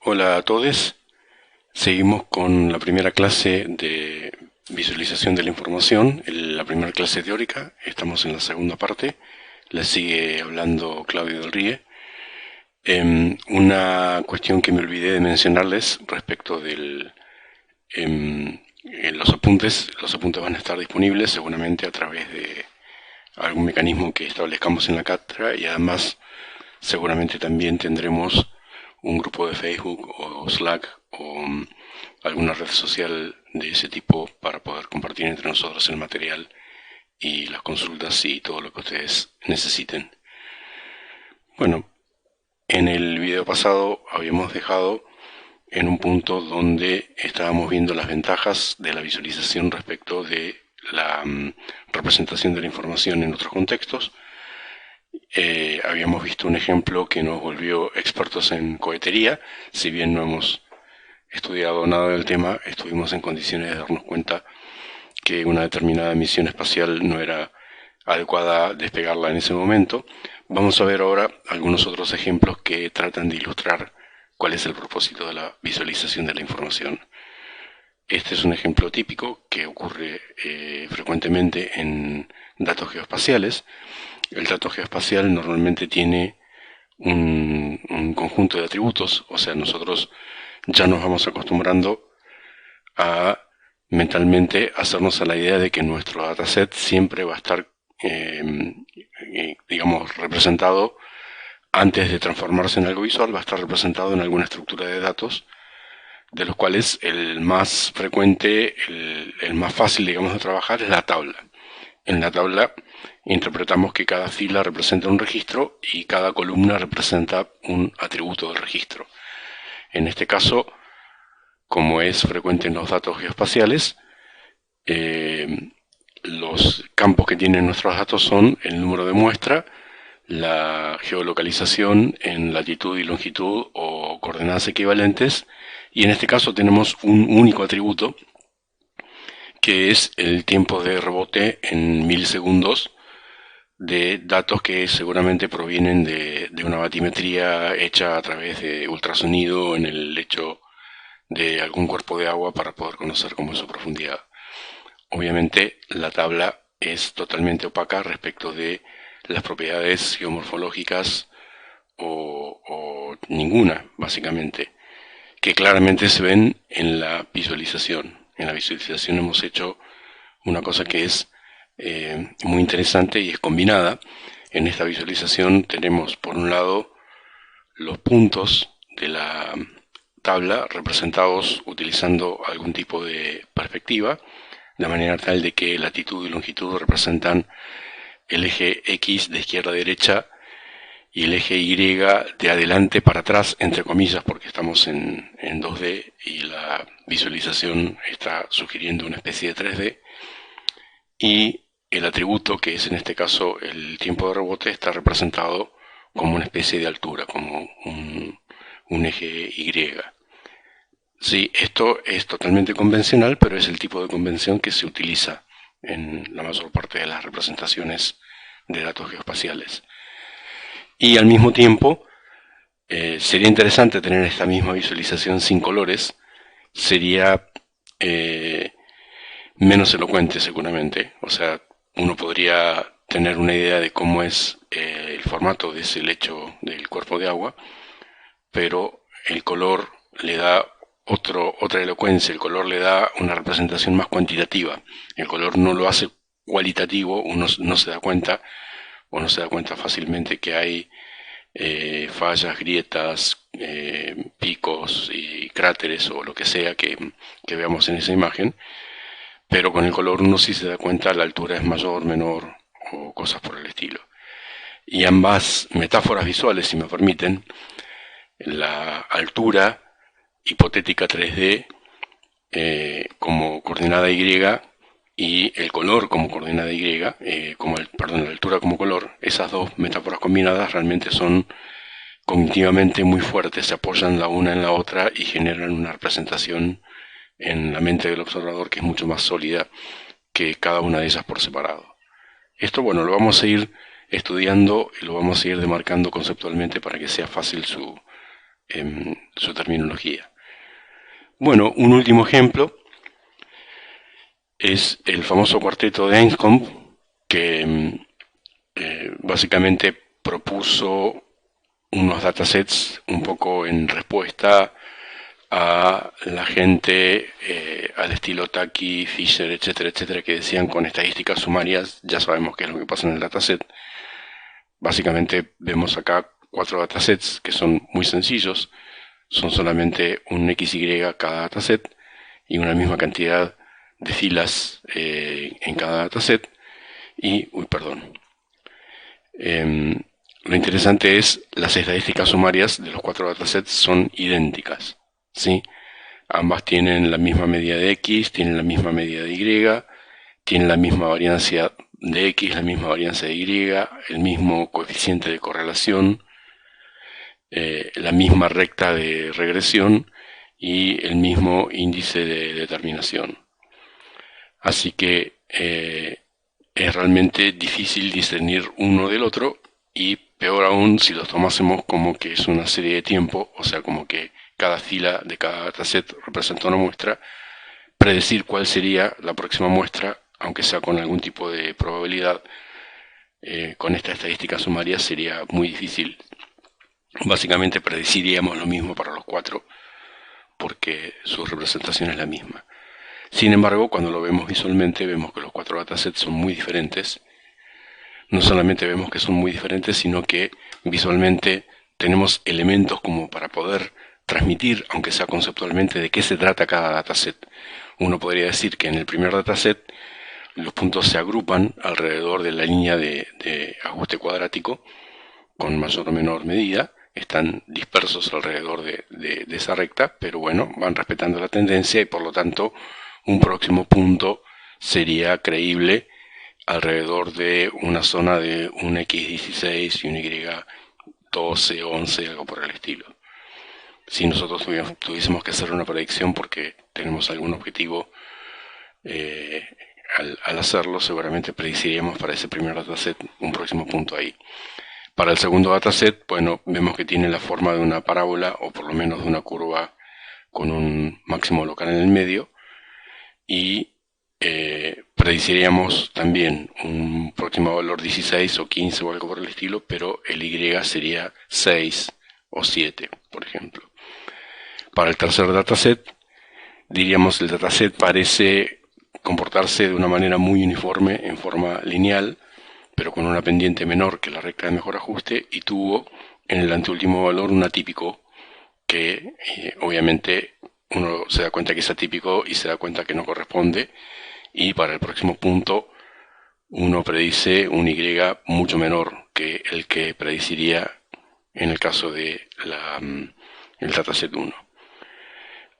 Hola a todos. Seguimos con la primera clase de visualización de la información, la primera clase teórica. Estamos en la segunda parte. La sigue hablando Claudio del Ríe. Una cuestión que me olvidé de mencionarles respecto del los apuntes van a estar disponibles seguramente a través de algún mecanismo que establezcamos en la cátedra, y además seguramente también tendremos un grupo de Facebook o Slack o alguna red social de ese tipo para poder compartir entre nosotros el material y las consultas y todo lo que ustedes necesiten. Bueno, en el video pasado habíamos dejado en un punto donde estábamos viendo las ventajas de la visualización respecto de la representación de la información en otros contextos. Habíamos visto un ejemplo que nos volvió expertos en cohetería. Si bien no hemos estudiado nada del tema, estuvimos en condiciones de darnos cuenta que una determinada misión espacial no era adecuada despegarla en ese momento. Vamos a ver ahora algunos otros ejemplos que tratan de ilustrar cuál es el propósito de la visualización de la información. Este es un ejemplo típico que ocurre frecuentemente en datos geoespaciales. El dato geoespacial normalmente tiene un conjunto de atributos, o sea, nosotros ya nos vamos acostumbrando a mentalmente hacernos a la idea de que nuestro dataset siempre va a estar, digamos, representado antes de transformarse en algo visual, va a estar representado en alguna estructura de datos, de los cuales el más frecuente, el más fácil, digamos, de trabajar es la tabla. En la tabla interpretamos que cada fila representa un registro y cada columna representa un atributo del registro. En este caso, como es frecuente en los datos geoespaciales, los campos que tienen nuestros datos son el número de muestra, la geolocalización en latitud y longitud o coordenadas equivalentes, y en este caso tenemos un único atributo que es el tiempo de rebote en milisegundos de datos que seguramente provienen de una batimetría hecha a través de ultrasonido en el lecho de algún cuerpo de agua para poder conocer cómo es su profundidad. Obviamente la tabla es totalmente opaca respecto de las propiedades geomorfológicas o ninguna, básicamente, que claramente se ven en la visualización. En la visualización hemos hecho una cosa que es muy interesante y es combinada. En esta visualización tenemos por un lado los puntos de la tabla representados utilizando algún tipo de perspectiva, de manera tal de que latitud y longitud representan el eje X de izquierda a derecha y el eje Y de adelante para atrás, entre comillas, porque estamos en 2D y la visualización está sugiriendo una especie de 3D. Y el atributo, que es en este caso el tiempo de rebote, está representado como una especie de altura, como un eje Y. Sí, esto es totalmente convencional, pero es el tipo de convención que se utiliza en la mayor parte de las representaciones de datos geoespaciales. Y al mismo tiempo, sería interesante tener esta misma visualización sin colores. Sería menos elocuente seguramente. O sea, uno podría tener una idea de cómo es el formato de ese lecho del cuerpo de agua, pero el color le da otra elocuencia. El color le da una representación más cuantitativa. El color no lo hace cualitativo. Uno no se da cuenta, o no se da cuenta fácilmente que hay fallas, grietas, picos y cráteres o lo que sea que veamos en esa imagen, pero con el color uno sí se da cuenta la altura es mayor, menor o cosas por el estilo. Y ambas metáforas visuales, si me permiten, la altura hipotética 3D como coordenada Y y el color como coordenada Y, la altura como color, esas dos metáforas combinadas realmente son cognitivamente muy fuertes, se apoyan la una en la otra y generan una representación en la mente del observador que es mucho más sólida que cada una de ellas por separado. Esto, bueno, lo vamos a ir estudiando y lo vamos a ir demarcando conceptualmente para que sea fácil su terminología. Bueno, un último ejemplo es el famoso cuarteto de Anscombe, que básicamente propuso unos datasets un poco en respuesta a la gente al estilo Taki, Fisher, etcétera, etcétera, que decían con estadísticas sumarias, ya sabemos qué es lo que pasa en el dataset. Básicamente vemos acá 4 datasets que son muy sencillos, son solamente un XY cada dataset y una misma cantidad de filas en cada dataset. Y, lo interesante es las estadísticas sumarias de los 4 datasets son idénticas, ¿sí? Ambas tienen la misma medida de X, tienen la misma medida de Y, tienen la misma variancia de X, la misma variancia de Y, el mismo coeficiente de correlación, la misma recta de regresión y el mismo índice de determinación. Así que es realmente difícil discernir uno del otro, y peor aún si los tomásemos como que es una serie de tiempo, o sea, como que cada fila de cada dataset representa una muestra, predecir cuál sería la próxima muestra, aunque sea con algún tipo de probabilidad, con esta estadística sumaria sería muy difícil. Básicamente predeciríamos lo mismo para los 4, porque su representación es la misma. Sin embargo, cuando lo vemos visualmente, vemos que los 4 datasets son muy diferentes. No solamente vemos que son muy diferentes, sino que visualmente tenemos elementos como para poder transmitir, aunque sea conceptualmente, de qué se trata cada dataset. Uno podría decir que en el primer dataset los puntos se agrupan alrededor de la línea de ajuste cuadrático con mayor o menor medida, están dispersos alrededor de esa recta, pero bueno, van respetando la tendencia y por lo tanto un próximo punto sería creíble alrededor de una zona de un X16 y un Y12, 11, algo por el estilo. Si nosotros tuviésemos que hacer una predicción porque tenemos algún objetivo, al hacerlo seguramente predeciríamos para ese primer dataset un próximo punto ahí. Para el segundo dataset, bueno, vemos que tiene la forma de una parábola o por lo menos de una curva con un máximo local en el medio, y predeciríamos también un próximo valor 16 o 15 o algo por el estilo, pero el Y sería 6 o 7, por ejemplo. Para el tercer dataset, diríamos el dataset parece comportarse de una manera muy uniforme en forma lineal, pero con una pendiente menor que la recta de mejor ajuste, y tuvo en el anteúltimo valor un atípico que obviamente uno se da cuenta que es atípico y se da cuenta que no corresponde, y para el próximo punto uno predice un Y mucho menor que el que predeciría en el caso de el dataset 1.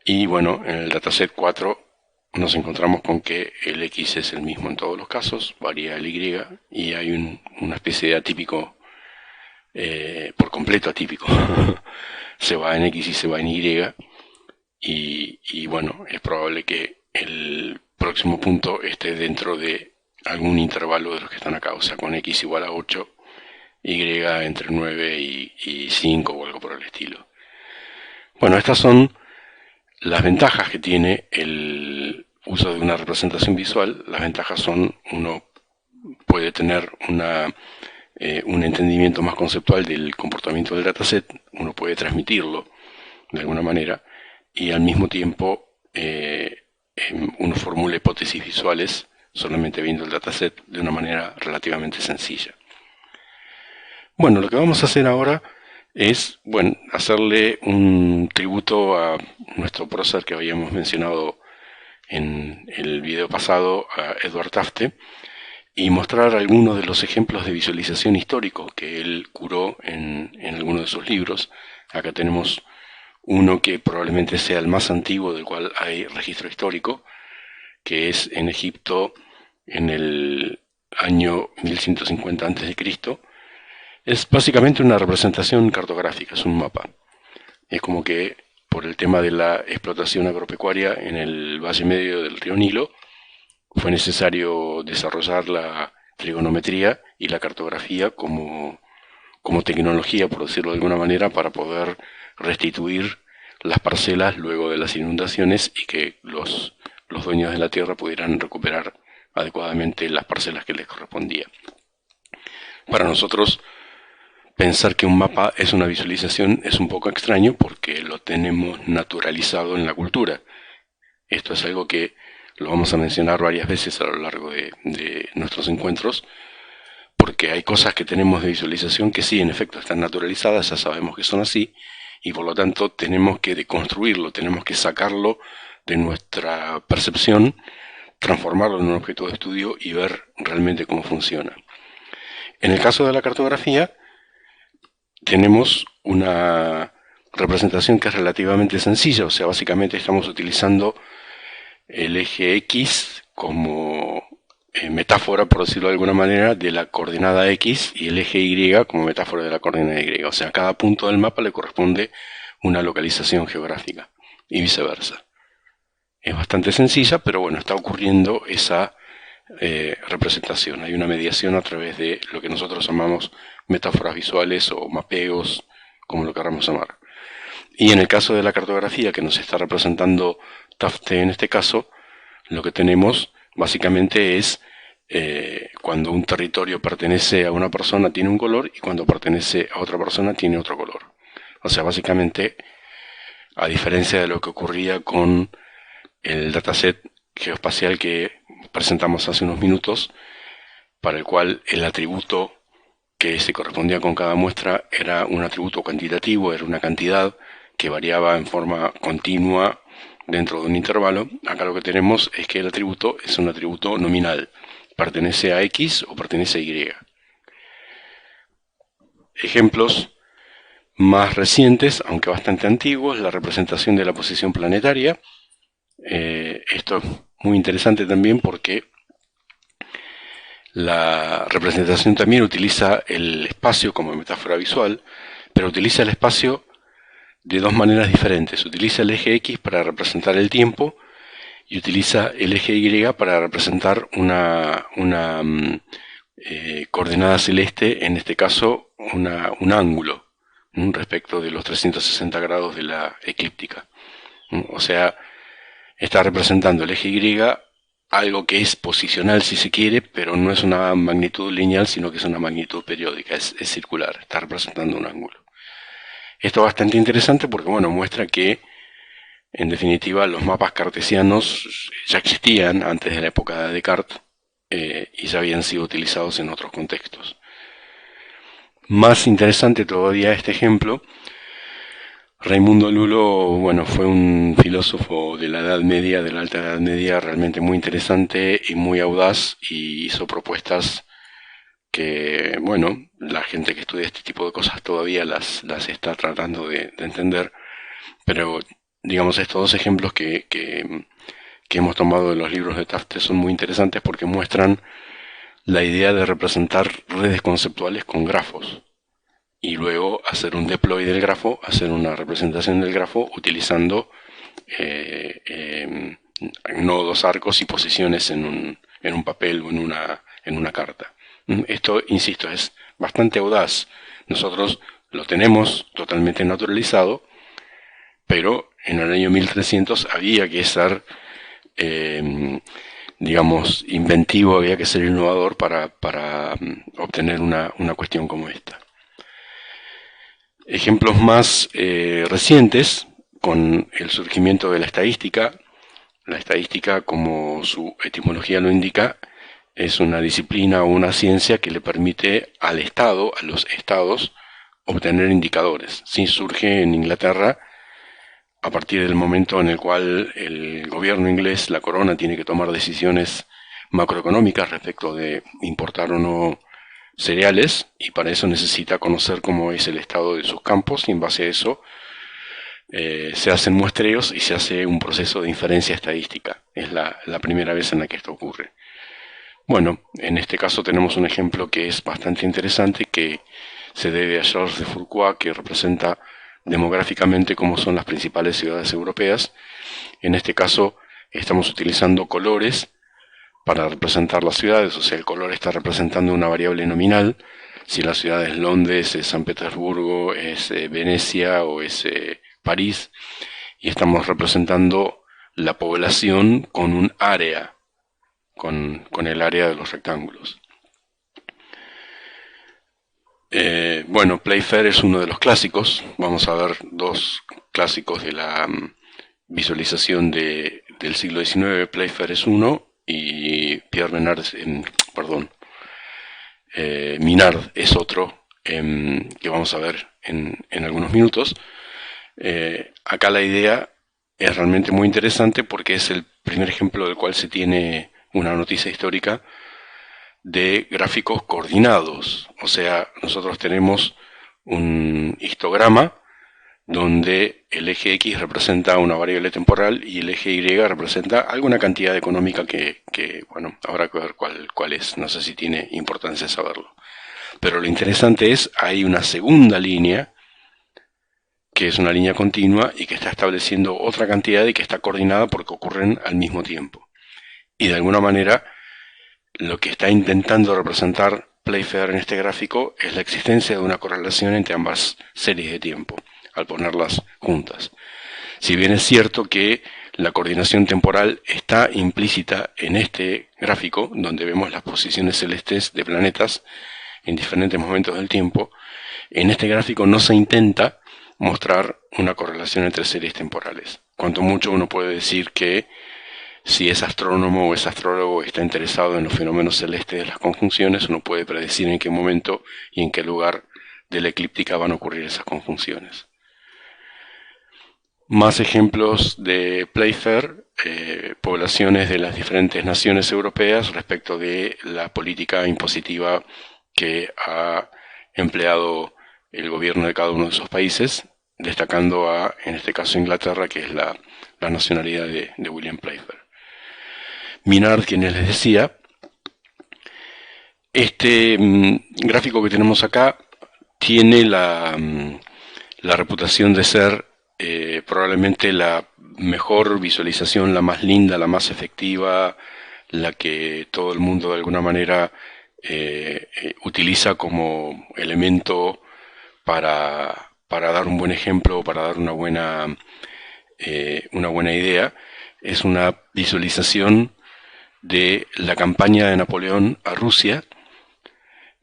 Y bueno, en el dataset 4 nos encontramos con que el X es el mismo en todos los casos, varía el Y, y hay una especie de atípico, por completo atípico. Se va en X y se va en Y, y bueno, es probable que el próximo punto esté dentro de algún intervalo de los que están acá, o sea, con X igual a 8, Y entre 9 y 5 o algo por el estilo. Bueno, estas son las ventajas que tiene el uso de una representación visual. Las ventajas son, uno puede tener un entendimiento más conceptual del comportamiento del dataset, uno puede transmitirlo de alguna manera, y al mismo tiempo uno formula hipótesis visuales solamente viendo el dataset de una manera relativamente sencilla. Bueno, lo que vamos a hacer ahora es, bueno, hacerle un tributo a nuestro prócer que habíamos mencionado en el video pasado, a Edward Tufte, y mostrar algunos de los ejemplos de visualización histórico que él curó en algunos de sus libros. Acá tenemos uno que probablemente sea el más antiguo del cual hay registro histórico, que es en Egipto en el año 1150 a.C. Es básicamente una representación cartográfica, es un mapa. Es como que por el tema de la explotación agropecuaria en el valle medio del río Nilo, fue necesario desarrollar la trigonometría y la cartografía como tecnología, por decirlo de alguna manera, para poder restituir las parcelas luego de las inundaciones y que los dueños de la tierra pudieran recuperar adecuadamente las parcelas que les correspondía. Para nosotros, pensar que un mapa es una visualización es un poco extraño porque lo tenemos naturalizado en la cultura. Esto es algo que lo vamos a mencionar varias veces a lo largo de nuestros encuentros, porque hay cosas que tenemos de visualización que sí, en efecto, están naturalizadas, ya sabemos que son así, y por lo tanto tenemos que deconstruirlo, tenemos que sacarlo de nuestra percepción, transformarlo en un objeto de estudio y ver realmente cómo funciona. En el caso de la cartografía, tenemos una representación que es relativamente sencilla, o sea, básicamente estamos utilizando el eje X como metáfora, por decirlo de alguna manera, de la coordenada X y el eje Y como metáfora de la coordenada Y. O sea, a cada punto del mapa le corresponde una localización geográfica y viceversa. Es bastante sencilla, pero bueno, está ocurriendo esa representación. Hay una mediación a través de lo que nosotros llamamos metáforas visuales o mapeos, como lo queramos llamar. Y en el caso de la cartografía que nos está representando Tafte en este caso, lo que tenemos básicamente es cuando un territorio pertenece a una persona tiene un color y cuando pertenece a otra persona tiene otro color. O sea, básicamente, a diferencia de lo que ocurría con el dataset geoespacial que presentamos hace unos minutos, para el cual el atributo que se correspondía con cada muestra era un atributo cuantitativo, era una cantidad que variaba en forma continua dentro de un intervalo. Acá lo que tenemos es que el atributo es un atributo nominal, pertenece a X o pertenece a Y. Ejemplos más recientes, aunque bastante antiguos, la representación de la posición planetaria. Esto es muy interesante también porque la representación también utiliza el espacio como metáfora visual, pero utiliza el espacio de dos maneras diferentes. Utiliza el eje X para representar el tiempo y utiliza el eje Y para representar una coordenada celeste, en este caso un ángulo respecto de los 360 grados de la eclíptica. O sea, está representando el eje Y, algo que es posicional si se quiere, pero no es una magnitud lineal, sino que es una magnitud periódica, es circular, está representando un ángulo. Esto es bastante interesante porque, bueno, muestra que, en definitiva, los mapas cartesianos ya existían antes de la época de Descartes y ya habían sido utilizados en otros contextos. Más interesante todavía este ejemplo. Raimundo Lulo, bueno, fue un filósofo de la Edad Media, de la Alta Edad Media, realmente muy interesante y muy audaz, y hizo propuestas que, bueno, la gente que estudia este tipo de cosas todavía las está tratando de entender, pero digamos estos dos ejemplos que hemos tomado de los libros de Tafte son muy interesantes porque muestran la idea de representar redes conceptuales con grafos y luego hacer un deploy del grafo, hacer una representación del grafo utilizando nodos, arcos y posiciones en un papel o en una carta. Esto, insisto, es bastante audaz. Nosotros lo tenemos totalmente naturalizado, pero en el año 1300 había que ser, digamos, inventivo, había que ser innovador para obtener una cuestión como esta. Ejemplos más recientes, con el surgimiento de la estadística, como su etimología lo indica, es una disciplina o una ciencia que le permite al Estado, a los estados, obtener indicadores. Sí, surge en Inglaterra a partir del momento en el cual el gobierno inglés, la corona, tiene que tomar decisiones macroeconómicas respecto de importar o no cereales, y para eso necesita conocer cómo es el estado de sus campos, y en base a eso se hacen muestreos y se hace un proceso de inferencia estadística. Es la primera vez en la que esto ocurre. Bueno, en este caso tenemos un ejemplo que es bastante interesante, que se debe a Georges de Fourcroy, que representa demográficamente cómo son las principales ciudades europeas. En este caso estamos utilizando colores para representar las ciudades, o sea, el color está representando una variable nominal, si la ciudad es Londres, es San Petersburgo, es Venecia o es París, y estamos representando la población con un área, con el área de los rectángulos. Bueno, Playfair es uno de los clásicos. Vamos a ver dos clásicos de la visualización del siglo XIX. Playfair es uno y Pierre Menard, perdón, Minard es otro, que vamos a ver en algunos minutos. Acá la idea es realmente muy interesante porque es el primer ejemplo del cual se tiene una noticia histórica de gráficos coordinados. O sea, nosotros tenemos un histograma donde el eje X representa una variable temporal y el eje Y representa alguna cantidad económica que bueno, habrá que ver cuál es. No sé si tiene importancia saberlo. Pero lo interesante es, hay una segunda línea, que es una línea continua y que está estableciendo otra cantidad y que está coordinada porque ocurren al mismo tiempo. Y de alguna manera, lo que está intentando representar Playfair en este gráfico es la existencia de una correlación entre ambas series de tiempo, al ponerlas juntas. Si bien es cierto que la coordinación temporal está implícita en este gráfico, donde vemos las posiciones celestes de planetas en diferentes momentos del tiempo, en este gráfico no se intenta mostrar una correlación entre series temporales. Cuanto mucho uno puede decir que si es astrónomo o es astrólogo está interesado en los fenómenos celestes de las conjunciones, uno puede predecir en qué momento y en qué lugar de la eclíptica van a ocurrir esas conjunciones. Más ejemplos de Playfair, poblaciones de las diferentes naciones europeas respecto de la política impositiva que ha empleado el gobierno de cada uno de esos países, destacando en este caso, Inglaterra, que es la nacionalidad de William Playfair. Minard, quienes les decía, este gráfico que tenemos acá tiene la reputación de ser probablemente la mejor visualización, la más linda, la más efectiva, la que todo el mundo de alguna manera utiliza como elemento para dar un buen ejemplo, para dar una buena idea. Es una visualización de la campaña de Napoleón a Rusia.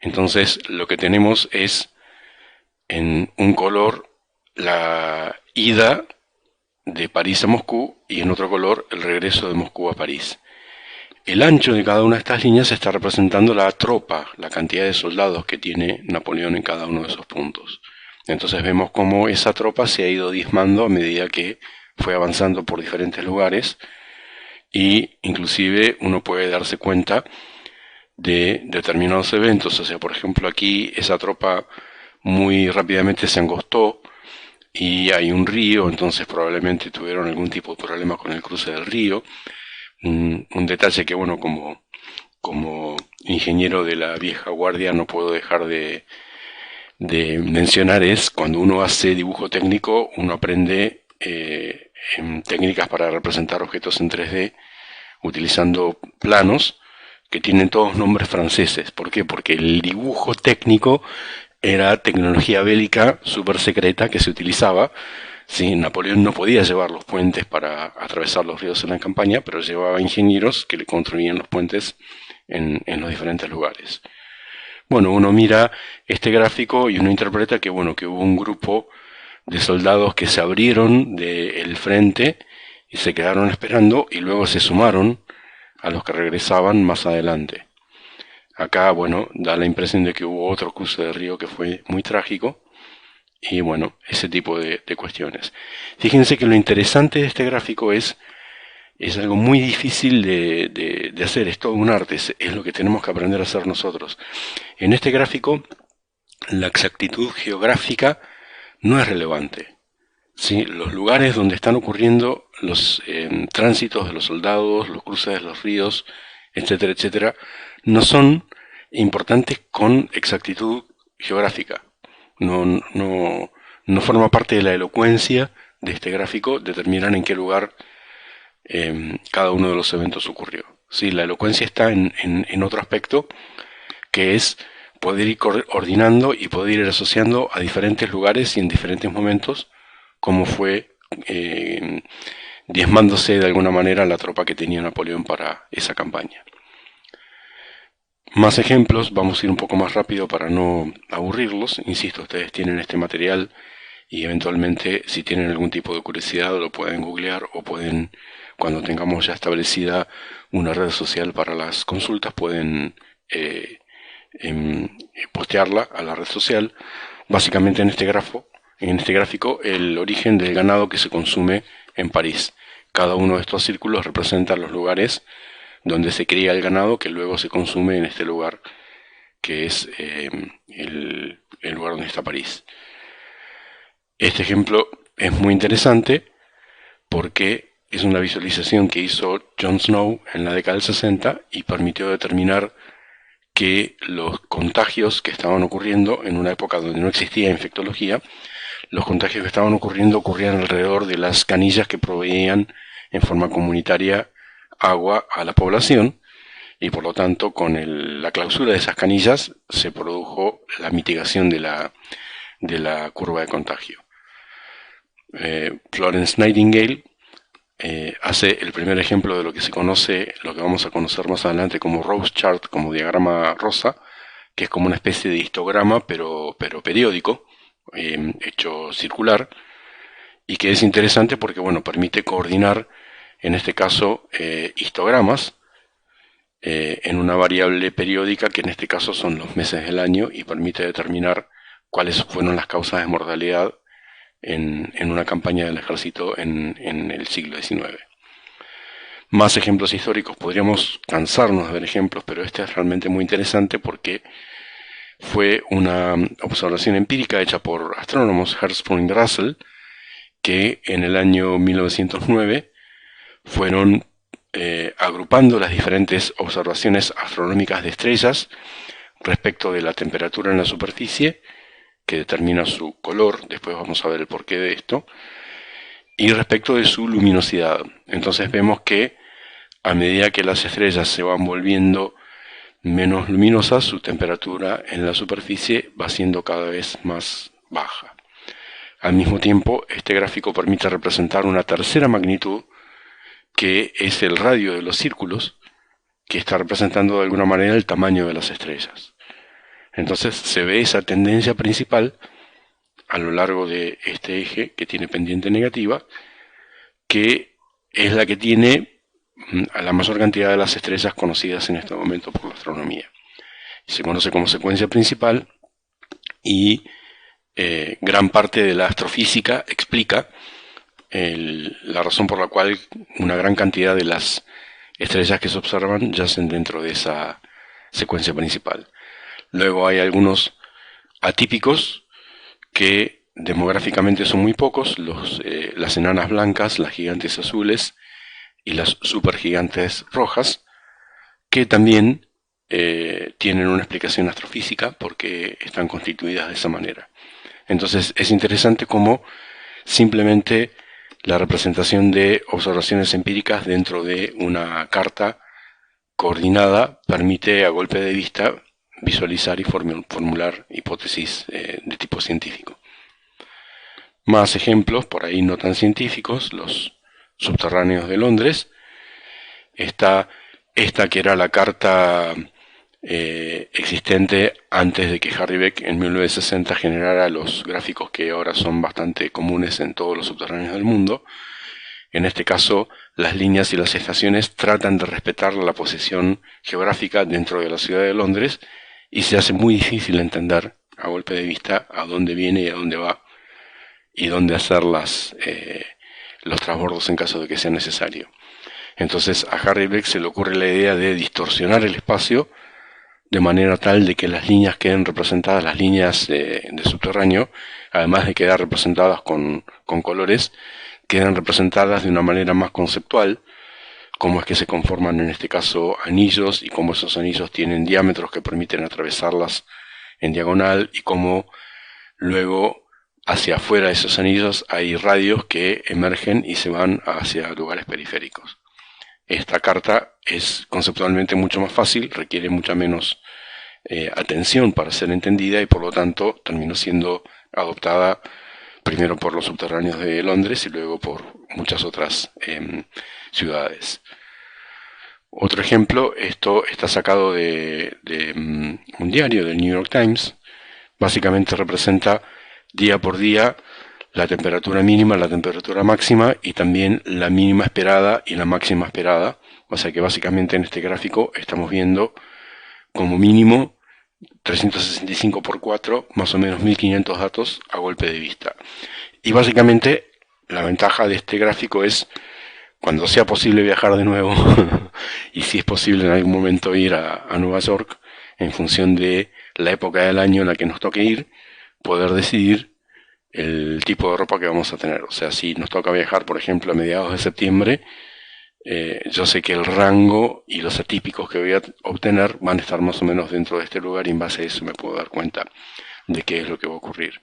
Entonces lo que tenemos es en un color la ida de París a Moscú y en otro color el regreso de Moscú a París. El ancho de cada una de estas líneas está representando la tropa, la cantidad de soldados que tiene Napoleón en cada uno de esos puntos. Entonces vemos cómo esa tropa se ha ido diezmando a medida que fue avanzando por diferentes lugares, y inclusive uno puede darse cuenta de determinados eventos. O sea, por ejemplo, aquí esa tropa muy rápidamente se angostó y hay un río, entonces probablemente tuvieron algún tipo de problema con el cruce del río. Un detalle que, bueno, como ingeniero de la vieja guardia no puedo dejar de mencionar es, cuando uno hace dibujo técnico, uno aprende técnicas para representar objetos en 3D utilizando planos que tienen todos nombres franceses. ¿Por qué? Porque el dibujo técnico era tecnología bélica súper secreta que se utilizaba. Sí, Napoleón no podía llevar los puentes para atravesar los ríos en la campaña, pero llevaba ingenieros que le construían los puentes en los diferentes lugares. Bueno, uno mira este gráfico y uno interpreta que, bueno, que hubo un grupo de soldados que se abrieron del frente y se quedaron esperando y luego se sumaron a los que regresaban más adelante. Acá, bueno, da la impresión de que hubo otro cruce de río que fue muy trágico y, bueno, ese tipo de cuestiones. Fíjense que lo interesante de este gráfico es algo muy difícil de hacer, es todo un arte, es lo que tenemos que aprender a hacer nosotros. En este gráfico, la exactitud geográfica no es relevante. ¿Sí? Los lugares donde están ocurriendo los tránsitos de los soldados, los cruces de los ríos, etcétera, etcétera, no son importantes con exactitud geográfica. No forma parte de la elocuencia de este gráfico determinar en qué lugar cada uno de los eventos ocurrió. ¿Sí? La elocuencia está en otro aspecto, que es poder ir coordinando y poder ir asociando a diferentes lugares y en diferentes momentos, como fue diezmándose de alguna manera la tropa que tenía Napoleón para esa campaña. Más ejemplos, vamos a ir un poco más rápido para no aburrirlos. Insisto, ustedes tienen este material y eventualmente, si tienen algún tipo de curiosidad, lo pueden googlear o pueden, cuando tengamos ya establecida una red social para las consultas, pueden postearla a la red social. Básicamente en este gráfico, el origen del ganado que se consume en París. Cada uno de estos círculos representa los lugares donde se cría el ganado que luego se consume en este lugar, que es el lugar donde está París. Este ejemplo es muy interesante porque es una visualización que hizo John Snow en la década del 60 y permitió determinar que los contagios que estaban ocurriendo en una época donde no existía infectología, los contagios que estaban ocurrían alrededor de las canillas que proveían en forma comunitaria agua a la población, y por lo tanto con la clausura de esas canillas se produjo la mitigación de la curva de contagio. Florence Nightingale hace el primer ejemplo de lo que se conoce, lo que vamos a conocer más adelante como Rose Chart, como diagrama rosa, que es como una especie de histograma pero periódico, hecho circular, y que es interesante porque permite coordinar, en este caso, histogramas en una variable periódica que en este caso son los meses del año, y permite determinar cuáles fueron las causas de mortalidad en una campaña del ejército en el siglo XIX. Más ejemplos históricos, podríamos cansarnos de ver ejemplos, pero este es realmente muy interesante porque fue una observación empírica hecha por astrónomos Hertzsprung y Russell, que en el año 1909 fueron agrupando las diferentes observaciones astronómicas de estrellas respecto de la temperatura en la superficie, que determina su color, después vamos a ver el porqué de esto, y respecto de su luminosidad. Entonces vemos que a medida que las estrellas se van volviendo menos luminosas, su temperatura en la superficie va siendo cada vez más baja. Al mismo tiempo, este gráfico permite representar una tercera magnitud, que es el radio de los círculos, que está representando de alguna manera el tamaño de las estrellas. Entonces se ve esa tendencia principal a lo largo de este eje que tiene pendiente negativa, que es la que tiene a la mayor cantidad de las estrellas conocidas en este momento por la astronomía. Se conoce como secuencia principal, y gran parte de la astrofísica explica la razón por la cual una gran cantidad de las estrellas que se observan yacen dentro de esa secuencia principal. Luego hay algunos atípicos que demográficamente son muy pocos, las enanas blancas, las gigantes azules y las supergigantes rojas, que también tienen una explicación astrofísica porque están constituidas de esa manera. Entonces es interesante cómo simplemente la representación de observaciones empíricas dentro de una carta coordinada permite a golpe de vista visualizar y formular hipótesis de tipo científico. Más ejemplos, por ahí no tan científicos, los subterráneos de Londres. Está esta que era la carta existente antes de que Harry Beck en 1960 generara los gráficos que ahora son bastante comunes en todos los subterráneos del mundo. En este caso, las líneas y las estaciones tratan de respetar la posición geográfica dentro de la ciudad de Londres, y se hace muy difícil entender a golpe de vista a dónde viene y a dónde va, y dónde hacer los transbordos en caso de que sea necesario. Entonces a Harry Beck se le ocurre la idea de distorsionar el espacio de manera tal de que las líneas queden representadas, las líneas de subterráneo, además de quedar representadas con colores, quedan representadas de una manera más conceptual, cómo es que se conforman en este caso anillos, y cómo esos anillos tienen diámetros que permiten atravesarlas en diagonal, y cómo luego hacia afuera de esos anillos hay radios que emergen y se van hacia lugares periféricos. Esta carta es conceptualmente mucho más fácil, requiere mucha menos atención para ser entendida y por lo tanto terminó siendo adoptada primero por los subterráneos de Londres y luego por muchas otras ciudades. Otro ejemplo, esto está sacado de un diario del New York Times. Básicamente representa día por día la temperatura mínima, la temperatura máxima y también la mínima esperada y la máxima esperada. O sea que básicamente en este gráfico estamos viendo como mínimo 365 por 4, más o menos 1500 datos a golpe de vista. Y básicamente la ventaja de este gráfico es cuando sea posible viajar de nuevo y si es posible en algún momento ir a Nueva York, en función de la época del año en la que nos toque ir, poder decidir el tipo de ropa que vamos a tener. O sea, si nos toca viajar, por ejemplo, a mediados de septiembre, yo sé que el rango y los atípicos que voy a obtener van a estar más o menos dentro de este lugar y en base a eso me puedo dar cuenta de qué es lo que va a ocurrir.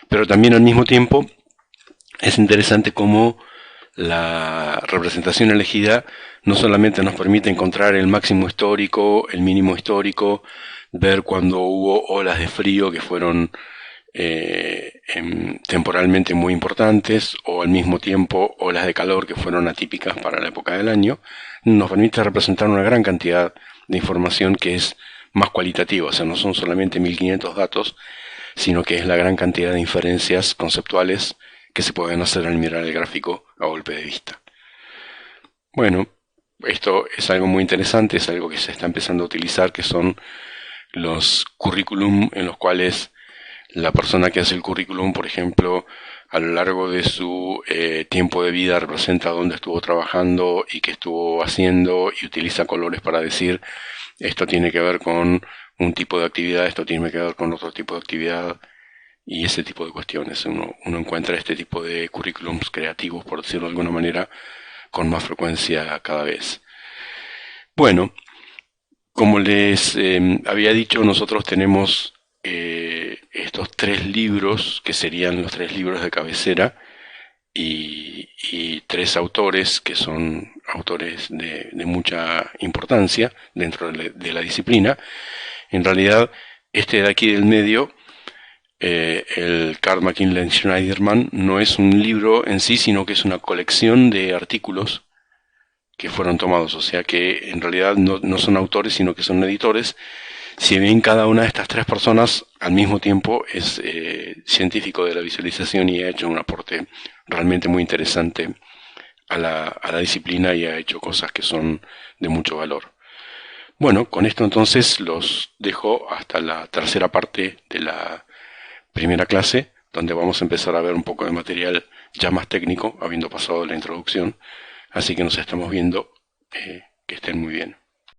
Pero también al mismo tiempo es interesante cómo la representación elegida no solamente nos permite encontrar el máximo histórico, el mínimo histórico, ver cuando hubo olas de frío que fueron temporalmente muy importantes o al mismo tiempo olas de calor que fueron atípicas para la época del año, nos permite representar una gran cantidad de información que es más cualitativa, o sea, no son solamente 1500 datos, sino que es la gran cantidad de inferencias conceptuales que se pueden hacer al mirar el gráfico a golpe de vista. Bueno, esto es algo muy interesante, es algo que se está empezando a utilizar, que son los currículum en los cuales la persona que hace el currículum, por ejemplo, a lo largo de su tiempo de vida representa dónde estuvo trabajando y qué estuvo haciendo y utiliza colores para decir esto tiene que ver con un tipo de actividad, esto tiene que ver con otro tipo de actividad y ese tipo de cuestiones. Uno encuentra este tipo de currículums creativos, por decirlo de alguna manera, con más frecuencia cada vez. Bueno, como les había dicho, nosotros tenemos estos 3 libros, que serían los 3 libros de cabecera, y 3 autores que son autores de mucha importancia dentro de la disciplina. En realidad, este de aquí del medio, el Carl Macmillan Schneiderman, no es un libro en sí, sino que es una colección de artículos que fueron tomados, o sea que en realidad no son autores, sino que son editores, si bien cada una de estas 3 personas al mismo tiempo es científico de la visualización y ha hecho un aporte realmente muy interesante a la disciplina y ha hecho cosas que son de mucho valor. Bueno, con esto entonces los dejo hasta la tercera parte de la primera clase, donde vamos a empezar a ver un poco de material ya más técnico, habiendo pasado la introducción. Así que nos estamos viendo, que estén muy bien.